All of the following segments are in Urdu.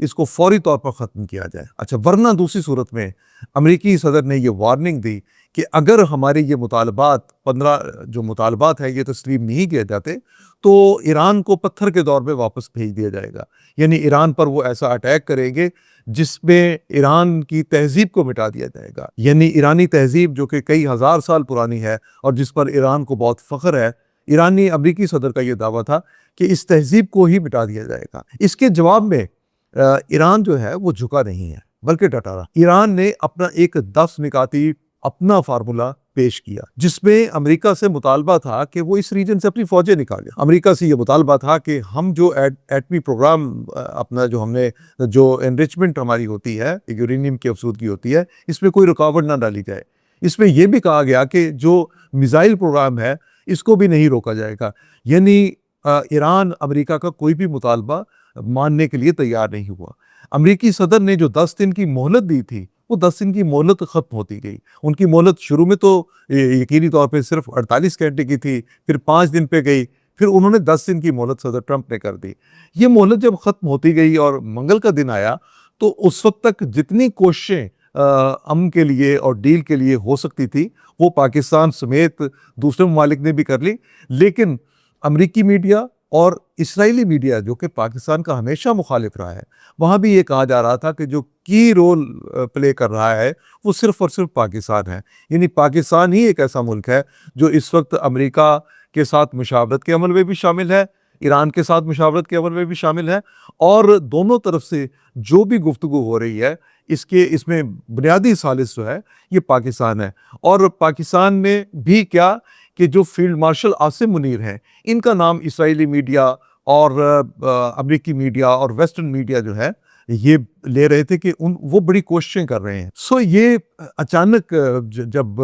اس کو فوری طور پر ختم کیا جائے۔ اچھا، ورنہ دوسری صورت میں امریکی صدر نے یہ وارننگ دی کہ اگر ہمارے یہ مطالبات 15 جو مطالبات ہیں یہ تسلیم نہیں کیے جاتے تو ایران کو پتھر کے دور میں واپس بھیج دیا جائے گا، یعنی ایران پر وہ ایسا اٹیک کریں گے جس میں ایران کی تہذیب کو مٹا دیا جائے گا، یعنی ایرانی تہذیب جو کہ کئی ہزار سال پرانی ہے اور جس پر ایران کو بہت فخر ہے، امریکی صدر کا یہ دعویٰ تھا کہ اس تہذیب کو ہی مٹا دیا جائے گا۔ اس کے جواب میں ایران جو ہے وہ جھکا نہیں ہے بلکہ ڈٹا رہا۔ ایران نے اپنا ایک 10 نکاتی اپنا فارمولا پیش کیا جس میں امریکہ سے مطالبہ تھا کہ وہ اس ریجن سے اپنی فوجیں نکالے۔ امریکہ سے یہ مطالبہ تھا کہ ہم جو ایٹمی پروگرام اپنا جو ہم نے جو انریچمنٹ ہماری ہوتی ہے، یورینیم کی افزودگی ہوتی ہے، اس میں کوئی رکاوٹ نہ ڈالی جائے۔ اس میں یہ بھی کہا گیا کہ جو میزائل پروگرام ہے اس کو بھی نہیں روکا جائے گا، یعنی ایران امریکہ کا کوئی بھی مطالبہ ماننے کے لیے تیار نہیں ہوا۔ امریکی صدر نے جو 10 دن کی مہلت دی تھی وہ 10 دن کی مہلت ختم ہوتی گئی۔ ان کی مہلت شروع میں تو یقینی طور پہ صرف 48 گھنٹے کی تھی، پھر 5 دن پہ گئی، پھر انہوں نے 10 دن کی مہلت صدر ٹرمپ نے کر دی۔ یہ مہلت جب ختم ہوتی گئی اور منگل کا دن آیا تو اس وقت تک جتنی کوششیں امن کے لیے اور ڈیل کے لیے ہو سکتی تھی وہ پاکستان سمیت دوسرے ممالک نے بھی کر لی، لیکن امریکی میڈیا اور اسرائیلی میڈیا جو کہ پاکستان کا ہمیشہ مخالف رہا ہے، وہاں بھی یہ کہا جا رہا تھا کہ جو کی رول پلے کر رہا ہے وہ صرف اور صرف پاکستان ہے، یعنی پاکستان ہی ایک ایسا ملک ہے جو اس وقت امریکہ کے ساتھ مشاورت کے عمل میں بھی شامل ہے، ایران کے ساتھ مشاورت کے عمل میں بھی شامل ہے، اور دونوں طرف سے جو بھی گفتگو ہو رہی ہے اس میں بنیادی ثالث جو ہے یہ پاکستان ہے۔ اور پاکستان میں بھی کیا کہ جو فیلڈ مارشل عاصم منیر ہیں، ان کا نام اسرائیلی میڈیا اور امریکی میڈیا اور ویسٹرن میڈیا جو ہے یہ لے رہے تھے کہ وہ بڑی کوششیں کر رہے ہیں۔ یہ اچانک جب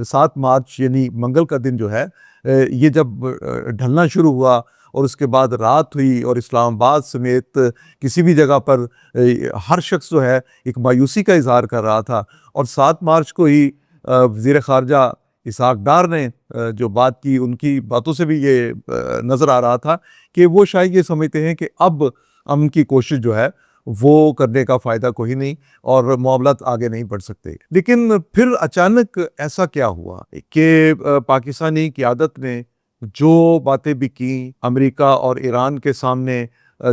7 مارچ یعنی منگل کا دن جو ہے یہ جب ڈھلنا شروع ہوا اور اس کے بعد رات ہوئی اور اسلام آباد سمیت کسی بھی جگہ پر ہر شخص جو ہے ایک مایوسی کا اظہار کر رہا تھا، اور 7 مارچ کو ہی وزیر خارجہ اسحاق ڈار نے جو بات کی، ان کی باتوں سے بھی یہ نظر آ رہا تھا کہ وہ شاید یہ سمجھتے ہیں کہ اب امن کی کوشش جو ہے وہ کرنے کا فائدہ کوئی نہیں اور معاملات آگے نہیں بڑھ سکتے۔ لیکن پھر اچانک ایسا کیا ہوا کہ پاکستانی قیادت نے جو باتیں بھی کی، امریکہ اور ایران کے سامنے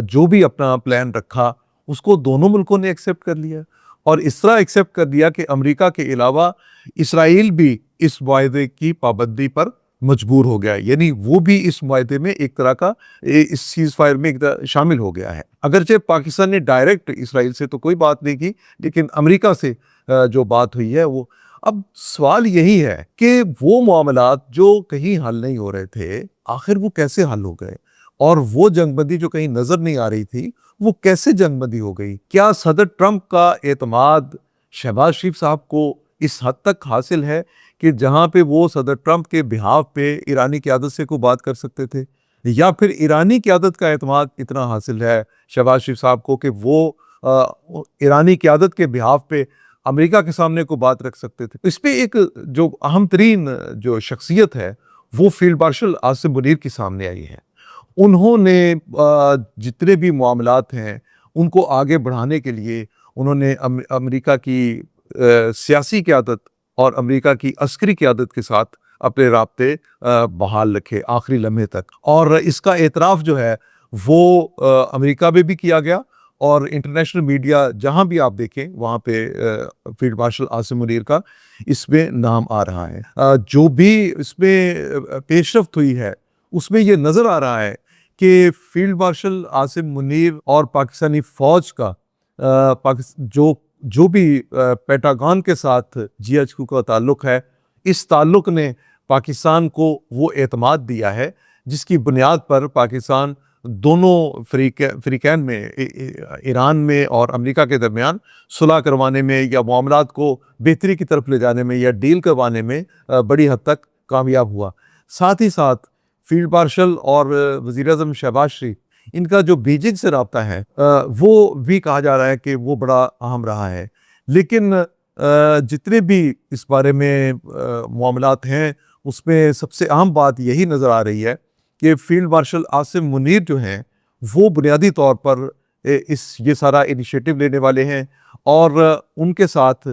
جو بھی اپنا پلان رکھا، اس کو دونوں ملکوں نے ایکسیپٹ کر لیا، اور اس طرح ایکسیپٹ کر دیا کہ امریکہ کے علاوہ اسرائیل بھی اس معاہدے کی پابندی پر مجبور ہو گیا، یعنی وہ بھی اس معاہدے میں ایک طرح کا اس سیز فائر میں شامل ہو گیا ہے۔ اگرچہ پاکستان نے ڈائریکٹ اسرائیل سے تو کوئی بات نہیں کی، لیکن امریکہ سے جو بات ہوئی ہے وہ اب سوال یہی ہے کہ وہ معاملات جو کہیں حل نہیں ہو رہے تھے آخر وہ کیسے حل ہو گئے، اور وہ جنگ بندی جو کہیں نظر نہیں آ رہی تھی وہ کیسے جنگ بندی ہو گئی؟ کیا صدر ٹرمپ کا اعتماد شہباز شریف صاحب کو اس حد تک حاصل ہے کہ جہاں پہ وہ صدر ٹرمپ کے بہاف پہ ایرانی قیادت سے کوئی بات کر سکتے تھے، یا پھر ایرانی قیادت کا اعتماد اتنا حاصل ہے شہباز شریف صاحب کو کہ وہ ایرانی قیادت کے بہاف پہ امریکہ کے سامنے کو بات رکھ سکتے تھے؟ اس پہ ایک جو اہم ترین جو شخصیت ہے وہ فیلڈ مارشل عاصم منیر کی سامنے آئی ہے۔ انہوں نے جتنے بھی معاملات ہیں ان کو آگے بڑھانے کے لیے انہوں نے امریکہ کی سیاسی قیادت اور امریکہ کی عسکری قیادت کے ساتھ اپنے رابطے بحال رکھے آخری لمحے تک، اور اس کا اعتراف جو ہے وہ امریکہ میں بھی کیا گیا، اور انٹرنیشنل میڈیا جہاں بھی آپ دیکھیں وہاں پہ فیلڈ مارشل عاصم منیر کا اس میں نام آ رہا ہے۔ جو بھی اس میں پیش رفت ہوئی ہے اس میں یہ نظر آ رہا ہے کہ فیلڈ مارشل عاصم منیر اور پاکستانی فوج کا جو بھی پیٹاگان کے ساتھ جی ایچ کیو کا تعلق ہے، اس تعلق نے پاکستان کو وہ اعتماد دیا ہے جس کی بنیاد پر پاکستان دونوں فریقین میں ایران میں اور امریکہ کے درمیان صلح کروانے میں یا معاملات کو بہتری کی طرف لے جانے میں یا ڈیل کروانے میں بڑی حد تک کامیاب ہوا۔ ساتھ ہی ساتھ فیلڈ مارشل اور وزیر اعظم شہباز شریف ان کا جو بیجنگ سے رابطہ ہے وہ بھی کہا جا رہا ہے کہ وہ بڑا اہم رہا ہے، لیکن جتنے بھی اس بارے میں معاملات ہیں اس میں سب سے اہم بات یہی نظر آ رہی ہے کہ فیلڈ مارشل عاصم منیر جو ہیں وہ بنیادی طور پر یہ سارا انیشیٹو لینے والے ہیں، اور ان کے ساتھ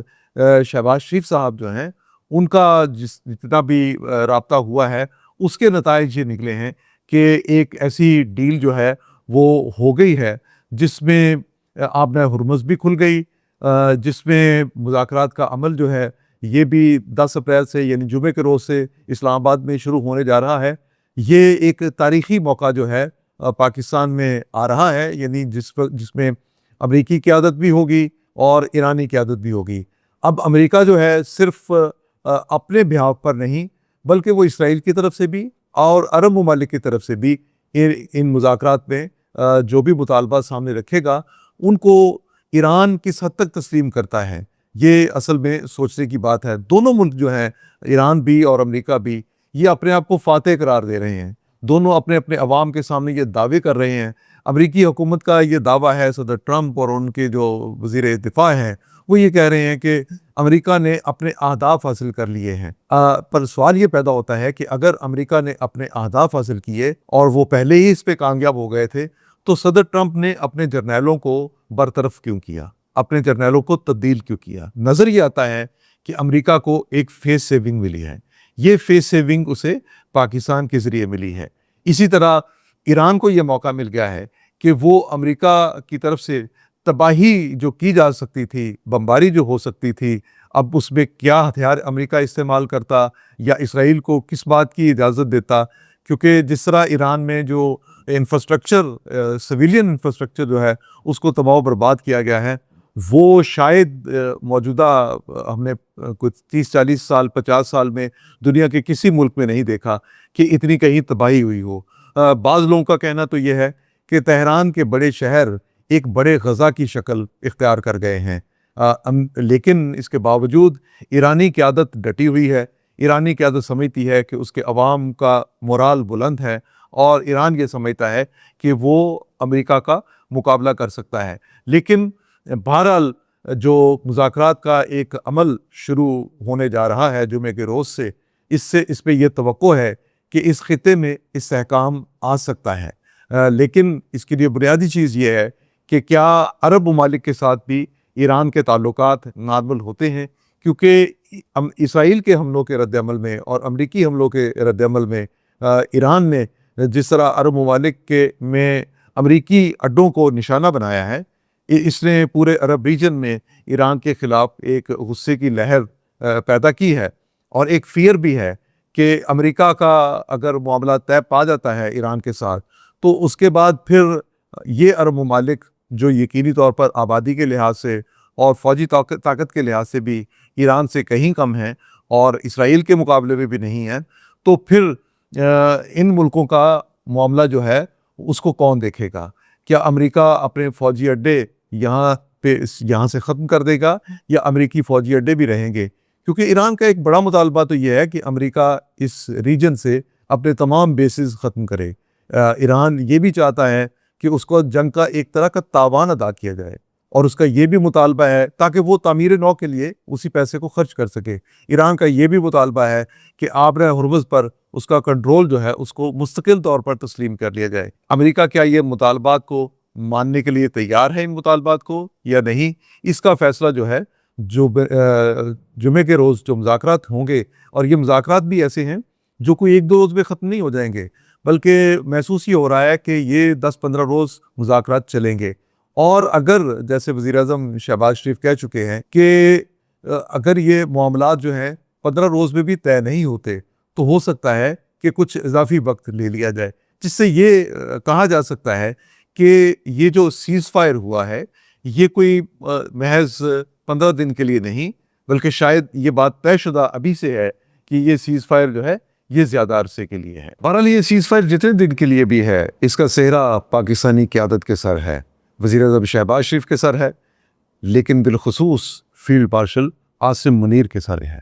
شہباز شریف صاحب جو ہیں ان کا جتنا بھی رابطہ ہوا ہے اس کے نتائج یہ نکلے ہیں کہ ایک ایسی ڈیل جو ہے وہ ہو گئی ہے جس میں آبِ ہرمز بھی کھل گئی، جس میں مذاکرات کا عمل جو ہے یہ بھی 10 اپریل سے یعنی جمعے کے روز سے اسلام آباد میں شروع ہونے جا رہا ہے۔ یہ ایک تاریخی موقع جو ہے پاکستان میں آ رہا ہے، یعنی جس میں امریکی قیادت بھی ہوگی اور ایرانی قیادت بھی ہوگی۔ اب امریکہ جو ہے صرف اپنے بہاف پر نہیں بلکہ وہ اسرائیل کی طرف سے بھی اور عرب ممالک کی طرف سے بھی ان مذاکرات میں جو بھی مطالبات سامنے رکھے گا ان کو ایران کس حد تک تسلیم کرتا ہے، یہ اصل میں سوچنے کی بات ہے۔ دونوں ملک جو ہیں ایران بھی اور امریکہ بھی یہ اپنے آپ کو فاتح قرار دے رہے ہیں، دونوں اپنے اپنے عوام کے سامنے یہ دعوے کر رہے ہیں۔ امریکی حکومت کا یہ دعویٰ ہے، صدر ٹرمپ اور ان کے جو وزیر دفاع ہیں وہ یہ کہہ رہے ہیں کہ امریکہ نے اپنے اہداف حاصل کر لیے ہیں۔ پر سوال یہ پیدا ہوتا ہے کہ اگر امریکہ نے اپنے اہداف حاصل کیے اور وہ پہلے ہی اس پہ کامیاب ہو گئے تھے تو صدر ٹرمپ نے اپنے جرنیلوں کو برطرف کیوں کیا، اپنے جرنیلوں کو تبدیل کیوں کیا؟ نظر یہ آتا ہے کہ امریکہ کو ایک فیس سیونگ ملی ہے، یہ فیس سیونگ اسے پاکستان کے ذریعے ملی ہے۔ اسی طرح ایران کو یہ موقع مل گیا ہے کہ وہ امریکہ کی طرف سے تباہی جو کی جا سکتی تھی، بمباری جو ہو سکتی تھی، اب اس میں کیا ہتھیار امریکہ استعمال کرتا یا اسرائیل کو کس بات کی اجازت دیتا، کیونکہ جس طرح ایران میں جو انفراسٹرکچر سویلین انفراسٹرکچر جو ہے اس کو تباہ و برباد کیا گیا ہے، وہ شاید موجودہ ہم نے کچھ 30-40 سال 50 سال میں دنیا کے کسی ملک میں نہیں دیکھا کہ اتنی کہیں تباہی ہوئی ہو۔ بعض لوگوں کا کہنا تو یہ ہے کہ تہران کے بڑے شہر ایک بڑے غزہ کی شکل اختیار کر گئے ہیں، لیکن اس کے باوجود ایرانی قیادت ڈٹی ہوئی ہے۔ ایرانی قیادت سمجھتی ہے کہ اس کے عوام کا مورال بلند ہے اور ایران یہ سمجھتا ہے کہ وہ امریکہ کا مقابلہ کر سکتا ہے۔ لیکن بہرحال جو مذاکرات کا ایک عمل شروع ہونے جا رہا ہے جمعے کے روز سے، اس پہ یہ توقع ہے کہ اس خطے میں استحکام آ سکتا ہے، لیکن اس کے لیے بنیادی چیز یہ ہے کہ کیا عرب ممالک کے ساتھ بھی ایران کے تعلقات نارمل ہوتے ہیں، کیونکہ اسرائیل کے حملوں کے رد عمل میں اور امریکی حملوں کے رد عمل میں ایران نے جس طرح عرب ممالک میں امریکی اڈوں کو نشانہ بنایا ہے، اس نے پورے عرب ریجن میں ایران کے خلاف ایک غصے کی لہر پیدا کی ہے، اور ایک فیئر بھی ہے کہ امریکہ کا اگر معاملہ طے پا جاتا ہے ایران کے ساتھ تو اس کے بعد پھر یہ عرب ممالک جو یقینی طور پر آبادی کے لحاظ سے اور فوجی طاقت کے لحاظ سے بھی ایران سے کہیں کم ہیں اور اسرائیل کے مقابلے میں بھی نہیں ہیں، تو پھر ان ملکوں کا معاملہ جو ہے اس کو کون دیکھے گا؟ کیا امریکہ اپنے فوجی اڈے یہاں سے ختم کر دے گا یا امریکی فوجی اڈے بھی رہیں گے؟ کیونکہ ایران کا ایک بڑا مطالبہ تو یہ ہے کہ امریکہ اس ریجن سے اپنے تمام بیسز ختم کرے۔ ایران یہ بھی چاہتا ہے کہ اس کو جنگ کا ایک طرح کا تاوان ادا کیا جائے، اور اس کا یہ بھی مطالبہ ہے تاکہ وہ تعمیر نو کے لیے اسی پیسے کو خرچ کر سکے۔ ایران کا یہ بھی مطالبہ ہے کہ آبِ ہرمز پر اس کا کنٹرول جو ہے اس کو مستقل طور پر تسلیم کر لیا جائے۔ امریکہ کیا یہ مطالبات کو ماننے کے لیے تیار ہے ان مطالبات کو یا نہیں؟ اس کا فیصلہ جو ہے جو جمعے کے روز جو مذاکرات ہوں گے، اور یہ مذاکرات بھی ایسے ہیں جو کوئی 1-2 روز میں ختم نہیں ہو جائیں گے، بلکہ محسوس یہ ہو رہا ہے کہ یہ 10-15 روز مذاکرات چلیں گے۔ اور اگر جیسے وزیر اعظم شہباز شریف کہہ چکے ہیں کہ اگر یہ معاملات جو ہیں 15 روز میں بھی طے نہیں ہوتے تو ہو سکتا ہے کہ کچھ اضافی وقت لے لیا جائے، جس سے یہ کہا جا سکتا ہے کہ یہ جو سیز فائر ہوا ہے یہ کوئی محض 15 دن کے لیے نہیں، بلکہ شاید یہ بات طے شدہ ابھی سے ہے کہ یہ سیز فائر جو ہے یہ زیادہ عرصے کے لیے ہے۔ بہرحال یہ سیز فائر جتنے دن کے لیے بھی ہے، اس کا سہرا پاکستانی قیادت کے سر ہے، وزیر اعظم شہباز شریف کے سر ہے، لیکن بالخصوص فیلڈ مارشل عاصم منیر کے سر ہے۔